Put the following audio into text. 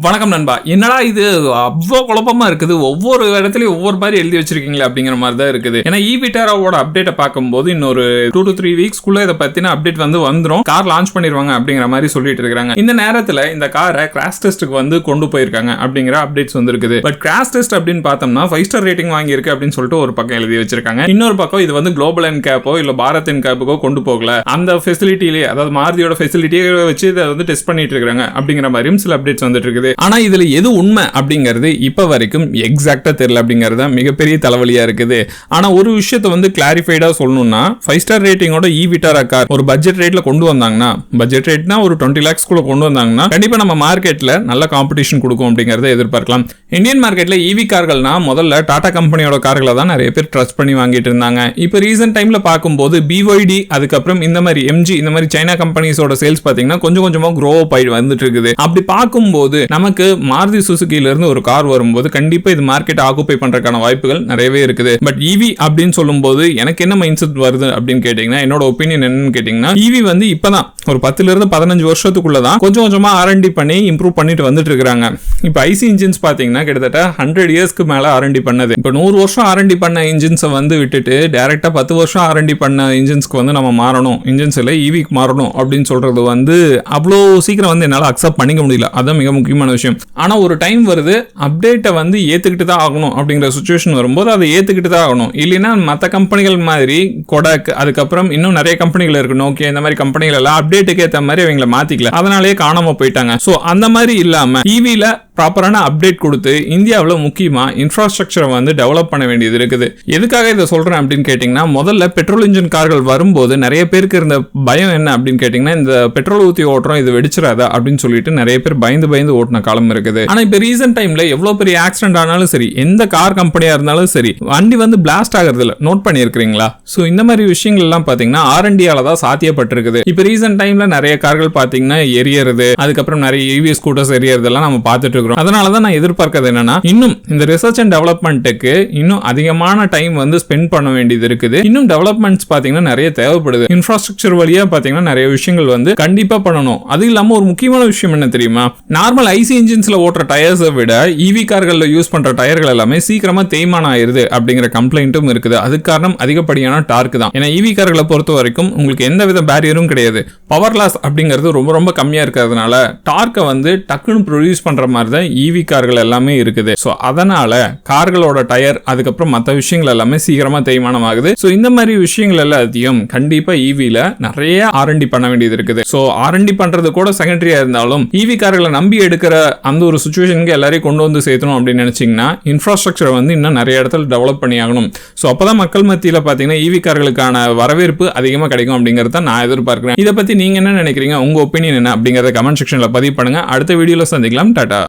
வணக்கம் நண்பா. என்னடா இது அவ்வளோ குழப்பமா இருக்குது, ஒவ்வொரு இடத்துலையும் ஒவ்வொரு மாதிரி எழுதி வச்சிருக்கீங்களே அப்படிங்கிற மாதிரி தான் இருக்குது. ஏன்னா ஈவிட்டாராவோட அப்டேட்டை பார்க்கும்போது இன்னொரு 2 to 3 வீக்ஸ்க்குள்ள இதை பத்தின அப்டேட் வந்துரும், கார் லான்ச் பண்ணிடுவாங்க அப்படிங்கிற மாதிரி சொல்லிட்டு இருக்காங்க. இந்த நேரத்தில் இந்த காரை கிராஷ் டெஸ்ட்டுக்கு கொண்டு போயிருக்காங்க அப்படிங்கிற அப்டேட்ஸ் இருக்குது. பட் கிராஷ் டெஸ்ட் அப்படின்னு பார்த்தோம்னா 5 ஸ்டார் ரேட்டிங் வாங்கியிருக்கு அப்படின்னு சொல்லிட்டு ஒரு பக்கம் எழுதி வச்சிருக்காங்க. இன்னொரு பக்கம் இது குளோபல் என்கேப்போ இல்ல பாரத் என்கேப்புக்கோ கொண்டு போகல, அந்த ஃபெசிலிட்டிலேயே அதாவது மாருதியோட ஃபெசிலிட்டியை வச்சு இதை டெஸ்ட் பண்ணிட்டு இருக்காங்க அப்படிங்கிற மாதிரியும் சில அப்டேட்ஸ் வந்துட்டு இருக்குது. ஆனா இதுல எது உண்மை அப்படிங்கிறது இப்ப வரைக்கும் எக்ஸாக்டா தெரியல அப்படிங்கறது மிகப்பெரிய தலைவலியா இருக்குது. ஆனா ஒரு விஷயத்தை கிளாரிஃபைடா சொல்லணும்னா 5 ஸ்டார் ரேட்டிங்கோட ஈவிட்டாரா கார் ஒரு பட்ஜெட் ரேட்ல கொண்டு வந்தாங்கன்னா, பட்ஜெட் ரேட்னா ஒரு 20 lakhs குள்ள கொண்டு வந்தாங்கன்னா கண்டிப்பா நம்ம மார்க்கெட்ல நல்ல காம்படிஷன் கொடுக்கும் அப்படிங்கறத எதிர்பார்க்கலாம். இந்தியன் மார்க்கெட்ல ஈவி கார்கள்னா முதல்ல டாடா கம்பெனியோட கார்களை தான் நிறைய பேர் ட்ரஸ்ட் பண்ணி வாங்கிட்டு இருந்தாங்க. இப்போ ரீசன்ட் டைம்ல பார்க்கும்போது BYD அதுக்கப்புறம் இந்த மாதிரி MG இந்த மாதிரி சைனா கம்பெனிஸோட சேல்ஸ் பாத்தீங்கன்னா கொஞ்சம் கொஞ்சமா க்ரோ அப் ஆகி வந்துட்டு இருக்குது. அப்படி பார்க்கும்போது நமக்கு மாருதி சுசுகில இருந்து ஒரு கார் வரும்போது கண்டிப்பா இது மார்க்கெட் ஆக்குபை பண்றதுக்கான வாய்ப்புகள் நிறையவே இருக்குது. பட் ஈவி அப்படின்னு சொல்லும்போது எனக்கு என்ன மைண்ட் செட் வருது அப்படின்னு கேட்டீங்கன்னா, என்னோட ஒப்பீனியன் என்னன்னு கேட்டீங்கன்னா, ஈவி இப்பதான் ஒரு 10 இருந்து 15 வருஷத்துக்குள்ளதான் கொஞ்சம் கொஞ்சமா R&D பண்ணி இம்ப்ரூவ் பண்ணிட்டு வந்துட்டு இருக்காங்க. இப்போ ஐசி இன்ஜின்ஸ் பாத்தீங்கன்னா கிட்டத்தட்ட 100 இயர்ஸ்க்கு மேல R&D பண்ணது. இப்போ 100 வருஷம் R&D பண்ண இன்ஜின்ஸை விட்டுட்டு டைரக்டா 10 வருஷம் R&D பண்ண இன்ஜின்ஸ்க்கு நம்ம மாறணும், இன்ஜின்ஸ்ல ஈவிக்கு மாறணும் அப்படின்னு சொல்றது அவ்வளோ சீக்கிரம் என்னால அக்செப்ட் பண்ணிக்க முடியல. அதான் மிக முக்கியமான விஷயம். ஆனா ஒரு டைம் வருது, அப்டேட்டை ஏத்துக்கிட்டு தான் ஆகணும் அப்படிங்கிற சிச்சுவேஷன் வரும்போது அதை ஏத்துக்கிட்டு தான் ஆகணும். இல்லைன்னா மற்ற கம்பெனிகள் மாதிரி கொடாக் அதுக்கப்புறம் இன்னும் நிறைய கம்பெனிகள் இருக்கு, நோக்கியா இந்த மாதிரி கம்பெனிகள் எல்லாம் அப்டேட்டுக்கு ஏற்ற மாதிரி அவங்களை மாத்திக்கல, அதனாலேயே காணாம போயிட்டாங்க. சோ அந்த மாதிரி இல்லாம ஈவில ப்ராப்பரான அப்டேட் கொடுத்து இந்தியாவில் முக்கியமா இன்ஃப்ராஸ்ட்ரக்சரை டெவலப் பண்ண வேண்டியது இருக்குது. எதுக்காக இதை சொல்றேன் அப்படின்னு கேட்டீங்கன்னா, முதல்ல பெட்ரோல் இன்ஜின் கார்கள் வரும்போது நிறைய பேருக்கு இருந்த பயம் என்ன அப்படின்னு கேட்டீங்கன்னா, இந்த பெட்ரோல் ஊத்தி ஓட்டுறோம் இது வெடிச்சிடாதா அப்படின்னு சொல்லிட்டு நிறைய பேர் பயந்து ஓட்டின காலம் இருக்குது. ஆனா இப்ப ரீசன்ட் டைம்ல எவ்வளவு பெரிய ஆக்சிடென்ட் ஆனாலும் சரி, எந்த கார் கம்பெனியா இருந்தாலும் சரி, வண்டி பிளாஸ்ட் ஆகிறது இல்ல. நோட் பண்ணிருக்கீங்களா? சோ இந்த மாதிரி விஷயங்கள் எல்லாம் பாத்தீங்கன்னா R&Dயால தான் சாத்தியப்பட்டிருக்குது. இப்ப ரீசன்ட் டைம்ல நிறைய கார்கள் பாத்தீங்கன்னா எரியறது, அதுக்கப்புறம் நிறைய EV ஸ்கூட்டர்ஸ் எரியறதெல்லாம் நம்ம பார்த்துட்டு. அதனாலதான் நான் எதிர்பார்க்கிறது என்னன்னா, இன்னும் இந்த ரிசர்ச் அண்ட் டெவலப்மெண்ட்டுக்கு இன்னும் அதிகமான டைம் ஸ்பெண்ட் பண்ண வேண்டியது இருக்குது. இன்னும் டெவலப்மெண்ட்ஸ் பாத்தீங்கன்னா நிறைய தேவைப்படுது. இன்ஃப்ராஸ்ட்ரக்சர் வழியா பாத்தீங்கன்னா நிறைய விஷயங்கள் கண்டிப்பா பண்ணணும். அது இல்லாம ஒரு முக்கியமான விஷயம் என்ன தெரியுமா, நார்மல் ஐசி இன்ஜின்ஸ்ல ஓட்டுற டயர்ஸை விட ஈவி கார்கள்ல யூஸ் பண்ற டயர்கள் எல்லாமே சீக்கிரமா தேய்மானம் ஆயிருது அப்படிங்கிற கம்ப்ளைண்ட்டும் இருக்குது. அதுக்கு காரணம் அதிகப்படியான டார்க் தான். ஏன்னா ஈவி கார்களை பொறுத்த வரைக்கும் உங்களுக்கு எந்த வித பேரியரும் கிடையாது. பவர் லாஸ் அப்படிங்கிறது ரொம்ப கம்மியா இருக்கிறதுனால டார்க்கை டக்குன்னு ப்ரொடியூஸ் பண்ற மாதிரி ஈவி கார்கள் எல்லாமே இருக்குது. சோ அதனால கார்களோட டயர் அதுக்கப்புறம் மற்ற விஷயங்கள் எல்லாமே சீக்கிரமா தேய்மானம் ஆகுது. சோ இந்த மாதிரி விஷயங்கள் எல்லாத்தையும் கண்டிப்பா ஈவில நிறைய R&D பண்ண வேண்டியது இருக்குது. சோ R&D பண்றது கூட செகண்டரியா இருந்தாலும் ஈவி கார்களை நம்பி எடுக்கிற அந்த ஒரு சிச்சுவேஷனுக்கு எல்லாரையும் கொண்டு சேர்த்தணும் அப்படின்னு நினைச்சீங்கன்னா இன்ஃப்ராஸ்ட்ரக்சர் இன்னும் நிறைய இடத்துல டெவலப் பண்ணி ஆகணும். சோ அப்பதான் மக்கள் மத்தியில பாத்தீங்கன்னா ஈவி கார்களுக்கான வரவேற்பு அதிகமா கிடைக்கும் அப்படிங்கறத நான் எதிர்பார்க்கிறேன். இதை பத்தி நீங்க என்ன நினைக்கிறீங்க? உங்க ஒப்பீனியன் என்ன அப்படிங்கறத கமெண்ட் செக்ஷன்ல பதிவு பண்ணுங்க. அடுத்த வீடியோல சந்திக்கலாம். டாடா.